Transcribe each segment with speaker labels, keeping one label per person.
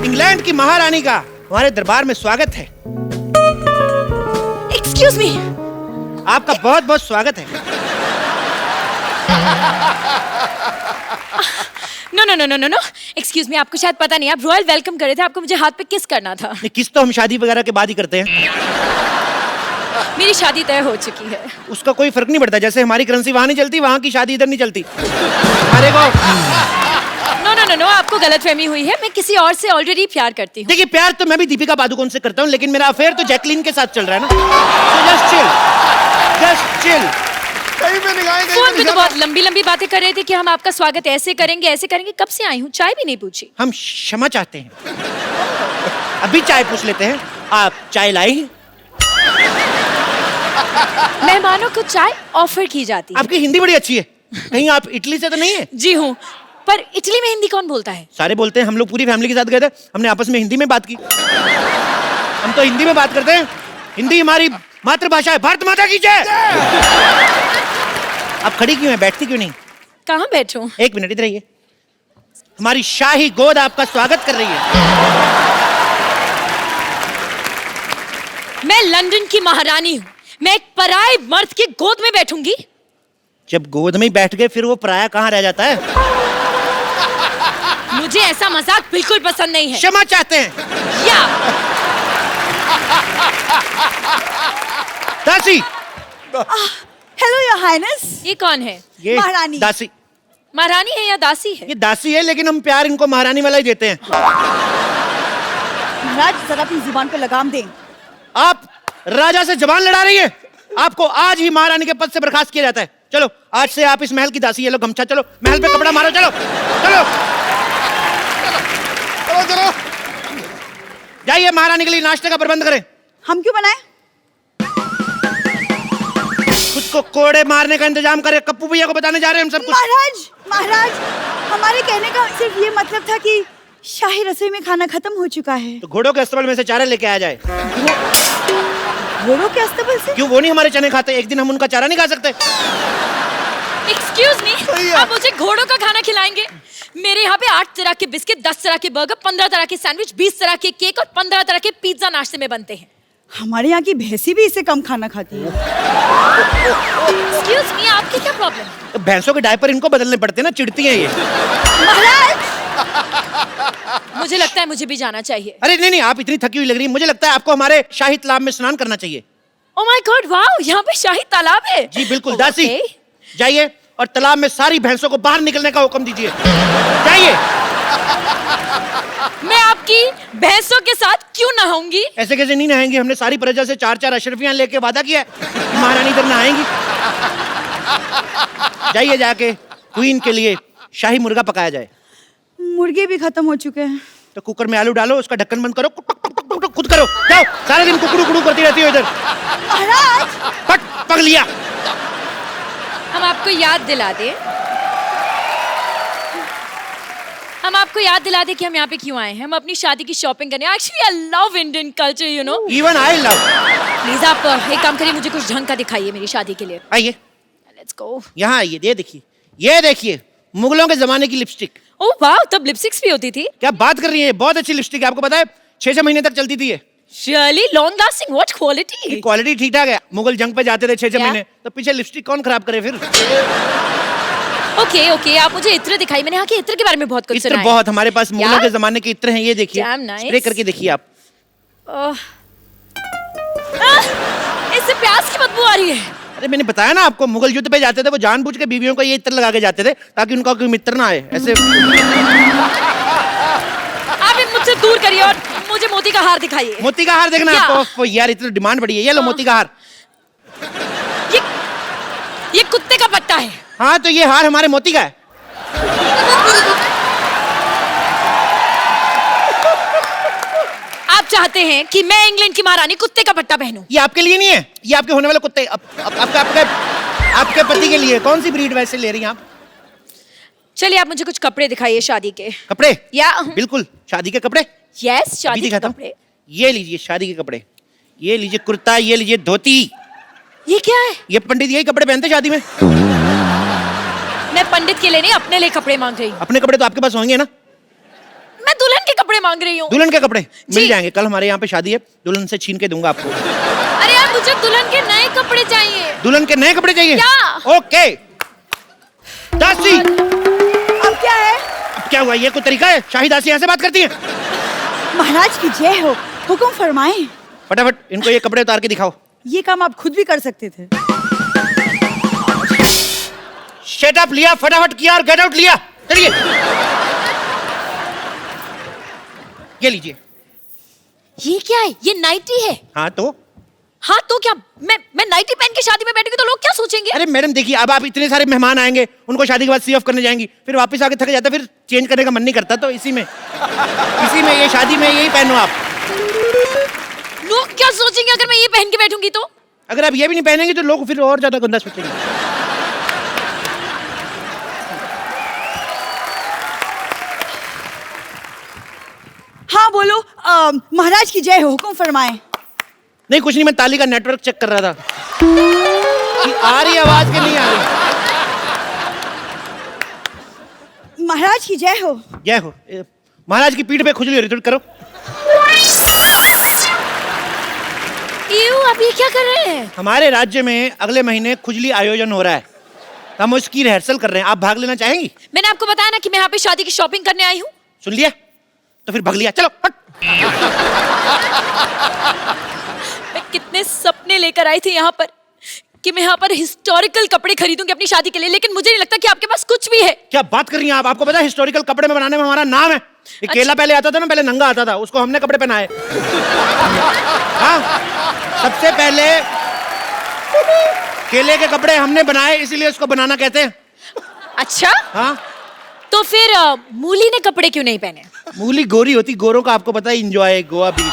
Speaker 1: England की महारानी का हमारे दरबार में स्वागत है।
Speaker 2: Excuse me.
Speaker 1: आपका बहुत बहुत स्वागत है।
Speaker 2: No no no no no no, excuse me, आपको शायद पता नहीं, आप रॉयल वेलकम कर रहे थे, आपको मुझे हाथ पे किस करना था।
Speaker 1: किस तो हम शादी वगैरह के बाद ही करते हैं।
Speaker 2: मेरी शादी तय हो चुकी है।
Speaker 1: उसका कोई फर्क नहीं पड़ता, जैसे हमारी करेंसी वहां नहीं चलती, वहां की शादी इधर नहीं चलती। अरे को
Speaker 2: नो नो नो नो, आपको गलतफहमी हुई है, मैं किसी और से ऑलरेडी प्यार करती हूँ।
Speaker 1: देखिए, प्यार तो मैं भी दीपिका पादुकोण से करता हूँ, लेकिन मेरा अफेयर तो जैकलीन के साथ चल रहा है ना। Just chill, just chill.
Speaker 2: Phone पे तो बहुत लंबी लंबी बातें कर रहे थे कि हम आपका स्वागत ऐसे करेंगे ऐसे करेंगे। कब से आई हूँ, चाय भी नहीं पूछी।
Speaker 1: हम क्षमा चाहते हैं। अभी चाय पूछ लेते हैं, आप चाय लाई?
Speaker 2: मेहमानों को चाय ऑफर की जाती है।
Speaker 1: आपकी हिंदी बड़ी अच्छी है, कहीं आप इटली से तो नहीं है?
Speaker 2: जी हूँ, पर इटली में हिंदी कौन बोलता है?
Speaker 1: सारे बोलते हैं। हम लोग पूरी फैमिली के साथ गए थे, हमने आपस में हिंदी में बात की। हम तो हिंदी में बात करते हैं, हिंदी हमारी मातृभाषा है। भारत माता की जय। आप खड़ी क्यों हैं, बैठती क्यों नहीं?
Speaker 2: कहाँ बैठूं?
Speaker 1: एक मिनट इधर आइए। हमारी शाही गोद आपका स्वागत कर रही है।
Speaker 2: मैं लंदन की महारानी हूँ, मैं एक पराये मर्द की गोद में बैठूंगी?
Speaker 1: जब गोद में बैठ गए फिर वो पराया कहाँ रह जाता है?
Speaker 2: मुझे ऐसा मजाक बिल्कुल पसंद नहीं है।
Speaker 1: क्षमा चाहते हैं।
Speaker 2: या
Speaker 1: दासी।
Speaker 3: Hello your highness.
Speaker 2: ये कौन है?
Speaker 1: ये
Speaker 3: महारानी।
Speaker 1: दासी।
Speaker 2: महारानी है या दासी है?
Speaker 1: ये दासी है, लेकिन हम प्यार इनको महारानी वाला ही देते हैं।
Speaker 3: महाराज जरा अपनी जुबान पे लगाम दें।
Speaker 1: आप राजा से जबान लड़ा रही है। आपको आज ही महारानी के पद से बर्खास्त किया जाता है। चलो, आज से आप इस महल की दासी है। लो गमछा, चलो महल पे कपड़ा मारो। चलो चलो चलो चलो, जाइए महारानी के लिए नाश्ते का प्रबंध करें।
Speaker 3: हम क्यों बनाए?
Speaker 1: खुद को कोड़े मारने का इंतजाम करें। कप्पू भैया को बताने जा रहे हैं हम सब कुछ।
Speaker 3: महाराज महाराज, हमारे कहने का सिर्फ ये मतलब था कि शाही रसोई में खाना खत्म हो चुका है।
Speaker 1: तो घोड़ों के अस्तबल में से चारा लेके आ जाए।
Speaker 3: घोड़ों के अस्तबल से?
Speaker 1: क्यों, वो नहीं हमारे चने खाते? एक दिन हम उनका चारा नहीं खा सकते?
Speaker 2: एक्सक्यूज मी, आप मुझे घोड़ों का खाना खिलाएंगे? मेरे यहाँ पे 8 तरह के बिस्किट, 10 तरह के बर्गर, 15 तरह के सैंडविच, 20 तरह के केक और 15 तरह के पिज्जा नाश्ते में बनते हैं।
Speaker 3: हमारे यहाँ की भैंसी भी इससे कम खाना खाती है।
Speaker 2: एक्सक्यूज मी, आपकी क्या प्रॉब्लम है?
Speaker 1: तो भैंसों के डायपर इनको बदलने पड़ते हैं ना, चिढ़ती हैं ये।
Speaker 3: महाराज
Speaker 2: मुझे लगता है मुझे भी जाना चाहिए।
Speaker 1: अरे नहीं नहीं, आप इतनी थकी हुई लग रही है, मुझे लगता है आपको हमारे शाही तालाब में स्नान करना चाहिए।
Speaker 2: ओह माय गॉड, वाओ, यहाँ पे शाही तालाब है।
Speaker 1: जी बिल्कुल।
Speaker 2: Oh,
Speaker 1: दासी
Speaker 2: okay.
Speaker 1: जाइए और तालाब में सारी भैंसों को बाहर निकलने का हुक्म दीजिए। जाइए।
Speaker 2: मैं आपकी भैंसों के साथ क्यों नहाऊंगी?
Speaker 1: ऐसे कैसे नहीं नहाएंगे? हमने सारी प्रजा से 4-4 अशरफियां लेके वादा किया है, महारानी इधर नहाएंगी। जाइए, जाके क्वीन के लिए शाही मुर्गा पकाया जाए।
Speaker 3: मुर्गे भी खत्म हो चुके हैं।
Speaker 1: तो कुकर में आलू डालो, उसका ढक्कन बंद करो, खुद करो। जाओ, सारे दिन कुकड़ू कुकड़ू करती रहती हो इधर।
Speaker 3: महाराज
Speaker 1: पक लिया।
Speaker 2: हम आपको याद दिला दें, हम आपको याद दिला दें कि हम यहाँ पे क्यों आए हैं। हम अपनी शादी की शॉपिंग करने। Actually I love Indian culture, you know.
Speaker 1: Even I love.
Speaker 2: Please आप एक काम करिए, मुझे कुछ ढंग का दिखाइए मेरी शादी के लिए।
Speaker 1: आइए,
Speaker 2: लेट्स गो।
Speaker 1: यहाँ आइए। ये देखिए मुगलों के जमाने की लिपस्टिक।
Speaker 2: ओह वाह, तब लिपस्टिक्स भी होती थी?
Speaker 1: क्या बात कर रही है, बहुत अच्छी लिपस्टिक है। आपको पता है 6-6 महीने तक चलती थी ये।
Speaker 2: Really long lasting, what quality?
Speaker 1: Quality ठीक ठाक है। मुगल जंग पे जाते थे 6-6
Speaker 2: क्या?
Speaker 1: महीने, तो पीछे लिपस्टिक कौन खराब करे फिर?
Speaker 2: ओके, आप मुझे इत्र दिखाई। मैंने यहाँ के इत्र के बारे में बहुत कुछ
Speaker 1: इत्र
Speaker 2: सुना है।
Speaker 1: बहुत, हमारे पास मुगलों के जमाने के इत्र हैं। ये देखिए,
Speaker 2: Damn nice.
Speaker 1: स्प्रे करके देखिए आप।
Speaker 2: इससे प्याज की बदबू आ रही है।
Speaker 1: अरे मैंने बताया ना आपको, मुगल युद्ध पे जाते थे वो जानबूझ के बीवियों को ये इत्र लगा के जाते थे ताकि उनका कोई मित्र ना आए। ऐसे
Speaker 2: आप मुझसे दूर करिए और मुझे मोती का हार दिखाइए।
Speaker 1: मोती का हार देखना है
Speaker 2: क्या?
Speaker 1: आपको? यार इतनी डिमांड बढ़ी है। ये लो मोती का हार।
Speaker 2: ये कुत्ते का पट्टा है।
Speaker 1: हाँ, तो ये हार हमारे मोती का है।
Speaker 2: आप चाहते हैं कि मैं इंग्लैंड की महारानी कुत्ते का पट्टा पहनूं?
Speaker 1: ये आपके लिए नहीं है, ये आपके होने वाले कुत्ते, आपके पति के लिए। कौन सी ब्रीड वैसे ले रही हैं आप?
Speaker 2: चलिए आप मुझे कुछ कपड़े दिखाइए शादी के।
Speaker 1: कपड़े?
Speaker 2: या
Speaker 1: बिल्कुल, शादी के कपड़े।
Speaker 2: यस, शादी के
Speaker 1: दिखाता हूं।
Speaker 2: कपड़े।
Speaker 1: ये लीजिए शादी के कपड़े। ये लीजिए कुर्ता, ये लीजिए धोती।
Speaker 2: ये क्या है?
Speaker 1: ये पंडित यही कपड़े पहनते शादी में।
Speaker 2: मैं पंडित के लिए नहीं, अपने लिए कपड़े मांग रही हूँ।
Speaker 1: अपने कपड़े तो आपके पास होंगे ना?
Speaker 2: मैं दुल्हन के कपड़े मांग रही हूँ।
Speaker 1: दुल्हन के कपड़े
Speaker 2: जी।
Speaker 1: मिल जाएंगे, कल हमारे यहाँ पे शादी है, दुल्हन से छीन के दूंगा आपको।
Speaker 2: अरे यार, मुझे दुल्हन के नए कपड़े चाहिए।
Speaker 1: दुल्हन के नए कपड़े चाहिए?
Speaker 2: क्या?
Speaker 1: ओके दासी।
Speaker 3: अब क्या है?
Speaker 1: अब क्या हुआ? ये कोई तरीका है? शाही दासी ऐसे बात करती है?
Speaker 3: महाराज की जय हो, हुक्म फरमाएं।
Speaker 1: फटाफट इनको ये कपड़े उतार के दिखाओ।
Speaker 3: ये काम आप खुद भी कर सकते थे।
Speaker 1: शट अप लिया, फटाफट किया और गेट आउट लिया। चलिए ये लीजिए।
Speaker 2: ये क्या है? ये नाइटी है।
Speaker 1: हाँ तो
Speaker 2: क्या मैं नाइटी पहन के शादी में बैठूंगी तो लोग क्या सोचेंगे?
Speaker 1: अरे मैडम देखिए, अब आप इतने सारे मेहमान आएंगे, उनको शादी के बाद सी ऑफ करने जाएंगी, फिर वापस आके थक जाता, फिर चेंज करने का मन नहीं करता, तो इसी में ये शादी में यही पहनो आप।
Speaker 2: लोग क्या सोचेंगे अगर मैं ये पहन के बैठूंगी तो?
Speaker 1: अगर आप ये भी नहीं पहनेंगे तो लोग फिर और ज्यादा गंदा सोचेंगे।
Speaker 3: हाँ बोलो, महाराज की जय हो, हुक्म फरमाएं।
Speaker 1: नहीं कुछ नहीं, मैं ताली का नेटवर्क चेक कर रहा था कि आ रही आवाज कि नहीं आ रही।
Speaker 3: महाराज की जय हो।
Speaker 1: जय हो। महाराज की पीठ पे खुजली हो रही, थोड़ी करो।
Speaker 2: आप ये क्या कर रहे हैं?
Speaker 1: हमारे राज्य में अगले महीने खुजली आयोजन हो रहा है, हम उसकी रिहर्सल कर रहे हैं, आप भाग लेना चाहेंगी?
Speaker 2: मैंने आपको बताया ना कि मैं यहाँ पे शादी की शॉपिंग करने आई हूँ।
Speaker 1: सुन लिया? तो फिर भाग लिया, चलो हट।
Speaker 2: मैं कितने सपने लेकर आई थी यहाँ पर कि मैं यहाँ पर हिस्टोरिकल कपड़े खरीदूंगी अपनी शादी के लिए, लेकिन मुझे नहीं लगता कि आपके पास कुछ भी है।
Speaker 1: क्या बात कर रही हैं आप? आपको पता है हिस्टोरिकल कपड़े में बनाने में हमारा नाम है। ये केला पहले आता था ना, पहले नंगा आता था, उसको हमने कपड़े पहनाए। हाँ, सबसे पहले केले के कपड़े हमने बनाए, इसीलिए उसको बनाना कहते हैं।
Speaker 2: अच्छा,
Speaker 1: हाँ,
Speaker 2: तो फिर मूली ने कपड़े क्यों नहीं पहने?
Speaker 1: मूली गोरी होती, गोरों का आपको पता है एंजॉय गोवा बीच।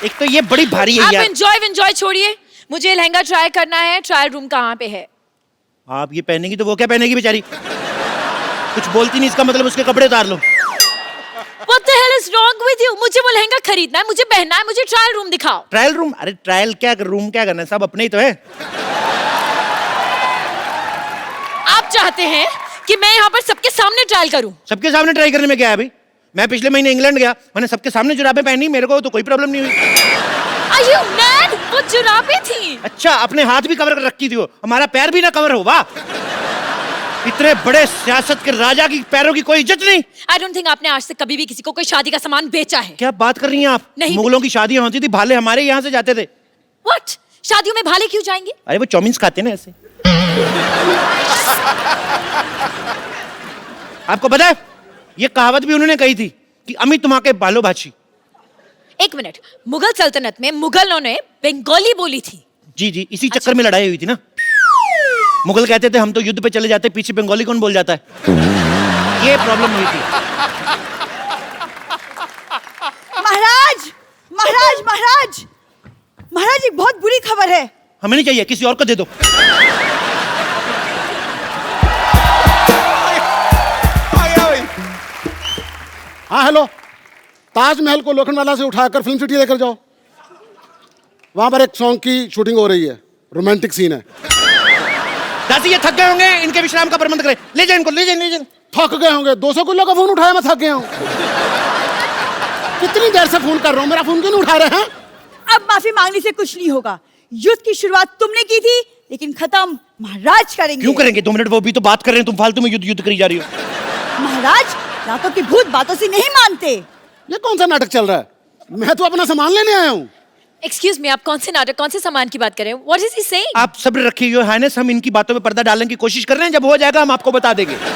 Speaker 1: एक तो ये बड़ी भारी है
Speaker 2: आप
Speaker 1: यार।
Speaker 2: एंजॉय छोड़िए, मुझे लहंगा ट्राई करना है। ट्रायल रूम कहाँ पे है?
Speaker 1: आप ये पहनेगी तो वो क्या पहनेगी बेचारी? कुछ बोलती नहीं, इसका मतलब उसके कपड़े उतार लो।
Speaker 2: What the hell is wrong with you? मुझे वो लहंगा खरीदना है, मुझे पहनना है, मुझे ट्रायल रूम दिखाओ।
Speaker 1: Trial room? अरे ट्रायल क्या, रूम क्या करना है, सब अपने ही तो है।
Speaker 2: आप चाहते हैं कि मैं यहाँ पर सबके सामने ट्रायल करूं?
Speaker 1: सबके सामने ट्राई करने में क्या है अभी? मैं पिछले महीने इंग्लैंड गया, मैंने सबके सामने जुराबें पहनी, मेरे को तो कोई प्रॉब्लम नहीं हुई।
Speaker 2: Are you mad? वो जुराबें थी।
Speaker 1: अच्छा, अपने हाथ भी कवर कर रखी थी वो, हमारा पैर भी ना कवर हो। वाह, इतने बड़े सियासत के राजा की पैरों की कोई इज्जत नहीं।
Speaker 2: I don't think आपने आज तक कभी भी किसी को कोई शादी का सामान बेचा है।
Speaker 1: क्या बात कर रही हैं आप?
Speaker 2: नहीं।
Speaker 1: मुगलों की शादियां होती थी, भाले हमारे यहाँ से जाते थे।
Speaker 2: What? शादियों में भाले क्यों जाएंगे?
Speaker 1: अरे वो चौमिन्स खाते ना ऐसे। आपको पता है, ये कहावत भी उन्होंने कही थी कि अमी तुम्हारे बालो भाची।
Speaker 2: एक मिनट, मुगल सल्तनत में मुगलों ने बंगाली बोली थी।
Speaker 1: जी जी, इसी चक्कर में लड़ाई हुई थी ना। मुगल कहते थे हम तो युद्ध पे चले जाते, पीछे बंगाली कौन बोल जाता है, ये प्रॉब्लम हुई थी।
Speaker 3: महाराज महाराज महाराज महाराज, एक बहुत बुरी खबर है।
Speaker 1: हमें नहीं चाहिए, किसी और को दे दो।
Speaker 4: हाँ हेलो, ताजमहल को लोखंडवाला से उठाकर फिल्म सिटी लेकर जाओ, वहां पर एक सॉन्ग की शूटिंग हो रही है, रोमांटिक सीन है।
Speaker 1: दासी ये थक गए होंगे, इनके विश्राम का प्रबंध करें। ले जाए इनको, ले जाए।
Speaker 4: थक गए होंगे, 200 किलो का फोन उठाया, मैं थक गया हूँ। कितनी देर से फोन कर रहा हूँ, मेरा फोन क्यों नहीं उठा रहे हैं?
Speaker 3: अब माफी मांगने से कुछ नहीं होगा। युद्ध की शुरुआत तुमने की थी, लेकिन खत्म महाराज करेंगे।
Speaker 1: क्यों करेंगे? 2 मिनट, वो भी तो बात कर रहे हैं, तुम फालतू में युद्ध करी जा रही हो।
Speaker 3: महाराज रातों की भूत बातों से नहीं मानते।
Speaker 4: ये कौन सा नाटक चल रहा है? मैं तो अपना सामान लेने आया हूँ।
Speaker 2: एक्सक्यूज मी, आप कौन से नाटक, कौन से सामान की बात कर रहे हैं? What is he saying?
Speaker 1: आप सब्र रखिए योर हाइनेस, हम इनकी बातों में पर्दा डालने की कोशिश कर रहे हैं, जब हो जाएगा हम आपको बता देंगे।
Speaker 2: No.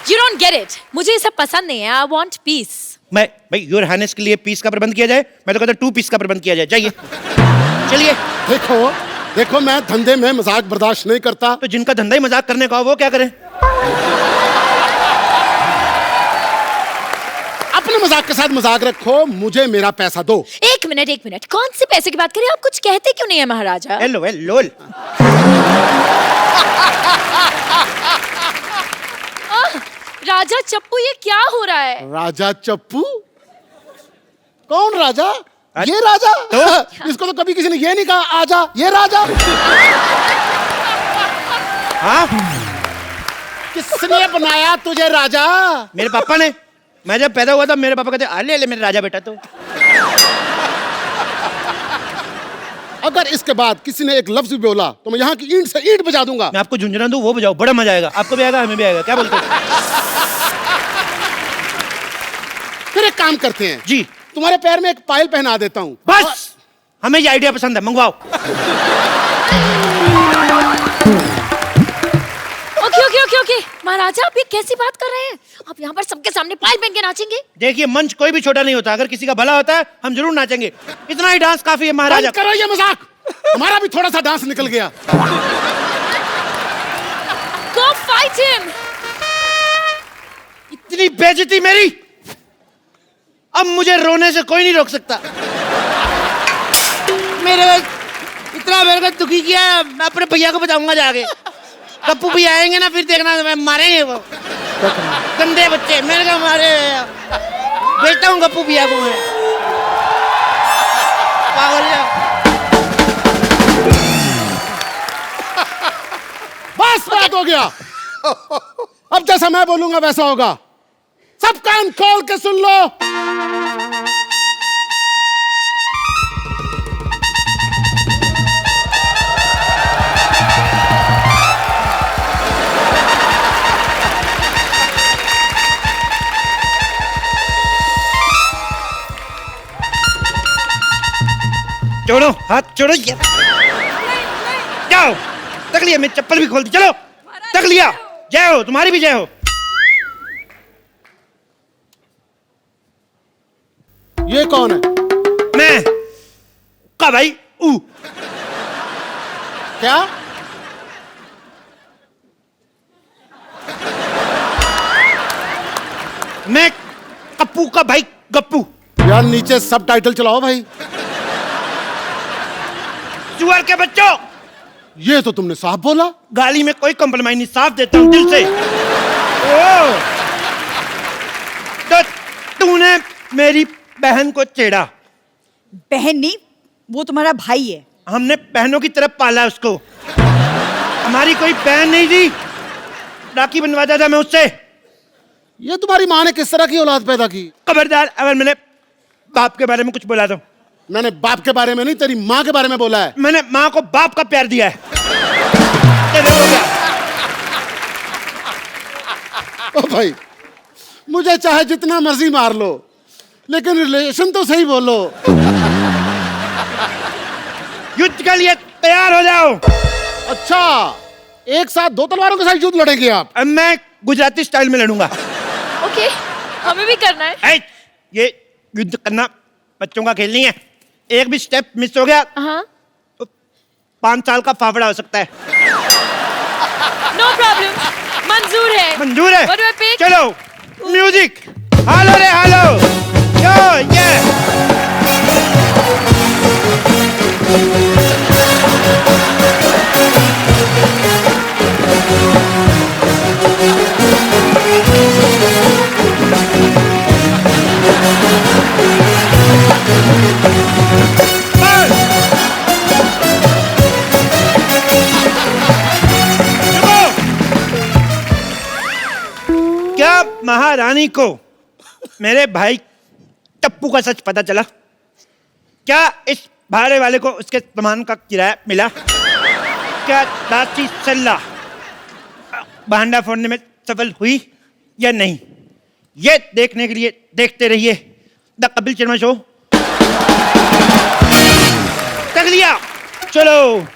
Speaker 2: You don't get it. मुझे ये सब पसंद नहीं है। I want peace.
Speaker 1: मैं भाई, योर हाइनेस के लिए पीस का प्रबंध किया जाए, मैं तो कहता 2 पीस का प्रबंध किया जाए। जाइए, चलिए।
Speaker 4: देखो मैं धंधे में मजाक बर्दाश्त नहीं करता।
Speaker 1: तो जिनका धंधा ही मजाक करने का हो वो क्या करें?
Speaker 4: अपने मजाक के साथ मजाक रखो, मुझे मेरा पैसा दो।
Speaker 2: एक मिनट, कौन से पैसे की बात करें? आप कुछ कहते क्यों नहीं है महाराजा?
Speaker 1: हेलो।
Speaker 2: राजा चप्पू, ये क्या हो रहा है?
Speaker 4: राजा चप्पू? कौन राजा? ये राजा? इसको तो कभी किसी ने ये नहीं कहा आजा ये राजा।
Speaker 1: हाँ,
Speaker 4: किसने बनाया तुझे राजा?
Speaker 1: मेरे पापा ने। मैं जब पैदा हुआ था मेरे पापा कहते आ ले ले मेरे राजा बेटा। तो
Speaker 4: अगर इसके बाद किसी ने एक लफ्ज भी बोला तो मैं यहाँ की ईंट से ईंट बजा दूंगा।
Speaker 1: मैं आपको झुंझुना दूं वो बजाओ, बड़ा मजा आएगा। आपको भी आएगा हमें भी आएगा। क्या बोलते हो?
Speaker 4: फिर एक काम करते हैं
Speaker 1: जी,
Speaker 4: तुम्हारे पैर में एक पायल पहना देता हूँ।
Speaker 1: बस हमें ये आइडिया पसंद है, मंगवाओ।
Speaker 2: ओके ओके ओके ओके महाराजा, आप ये कैसी बात कर रहे हैं? आप यहाँ पर सबके सामने पायल पहन के नाचेंगे?
Speaker 1: देखिए मंच कोई भी छोटा नहीं होता, अगर किसी का भला होता है हम जरूर नाचेंगे। इतना ही डांस काफी है महाराजा।
Speaker 4: बंद करो ये मजाक। हमारा भी थोड़ा सा डांस निकल गया।
Speaker 2: Go fight him!
Speaker 1: इतनी बेइज्जती मेरी, अब मुझे रोने से कोई नहीं रोक सकता। इतना मेरे को दुखी किया, मैं अपने भैया को बताऊंगा जाके। गप्पू भी आएंगे ना फिर देखना, मैं मारेंगे वो गंदे बच्चे। मेरे को मारे, बेचता हूँ गप्पू भैया को मैं। पागल है।
Speaker 4: बस बात हो गया। अब जैसा मैं बोलूंगा वैसा होगा। सब कान खोल के सुन लो।
Speaker 1: छोड़ो हाथ, छोड़ो ये। जाओ, तक लिया, मेरी चप्पल भी खोल दी। चलो तक लिया। जय हो, तुम्हारी भी जय हो।
Speaker 4: ये कौन है?
Speaker 1: मैं का भाई ऊ।
Speaker 4: क्या?
Speaker 1: मैं कप्पू का भाई गप्पू।
Speaker 4: यार नीचे सब टाइटल चलाओ भाई।
Speaker 1: सुअर के बच्चों,
Speaker 4: ये तो तुमने साफ बोला।
Speaker 1: गाली में कोई कॉम्प्रोमाइज नहीं, साफ देता हूं दिल से। ओ, तो तूने मेरी बहन को छेड़ा।
Speaker 3: बहन नहीं, वो तुम्हारा भाई है।
Speaker 1: हमने बहनों की तरफ पाला उसको। हमारी कोई बहन नहीं थी, राखी बनवाता था मैं उससे।
Speaker 4: ये तुम्हारी माँ ने किस तरह की औलाद पैदा की?
Speaker 1: खबरदार अगर मैंने बाप के बारे में कुछ बोला तो।
Speaker 4: मैंने बाप के बारे में नहीं, तेरी माँ के बारे में बोला है।
Speaker 1: मैंने माँ को बाप का प्यार दिया है। कैसे हो गया?
Speaker 4: ओ भाई, मुझे चाहे जितना मर्जी मार लो, लेकिन रिलेशन तो सही बोलो।
Speaker 1: युद्ध के लिए तैयार हो जाओ।
Speaker 4: अच्छा, एक साथ दो तलवारों के साथ युद्ध लड़ेंगे आप?
Speaker 1: अब मैं गुजराती स्टाइल में लड़ूंगा।
Speaker 2: ओके, हमें भी करना है।
Speaker 1: ऐ, ये युद्ध करना बच्चों का खेल नहीं है। एक भी स्टेप मिस हो गया
Speaker 2: हाँ,
Speaker 1: तो 5 साल का फाफड़ा हो सकता है।
Speaker 2: नो प्रॉब्लम, मंजूर है।
Speaker 1: मंजूर है?
Speaker 2: What do I pick?
Speaker 1: चलो म्यूजिक, हालो रे हालो। यो ये क्या महारानी को मेरे भाई टप्पू का सच पता चला? क्या इस भाड़े वाले को उसके सामान का किराया मिला? क्या दासी सल्ला भांडा फोड़ने में सफल हुई या नहीं? ये देखने के लिए देखते रहिए द कपिल शर्मा शो। तक लिया, चलो।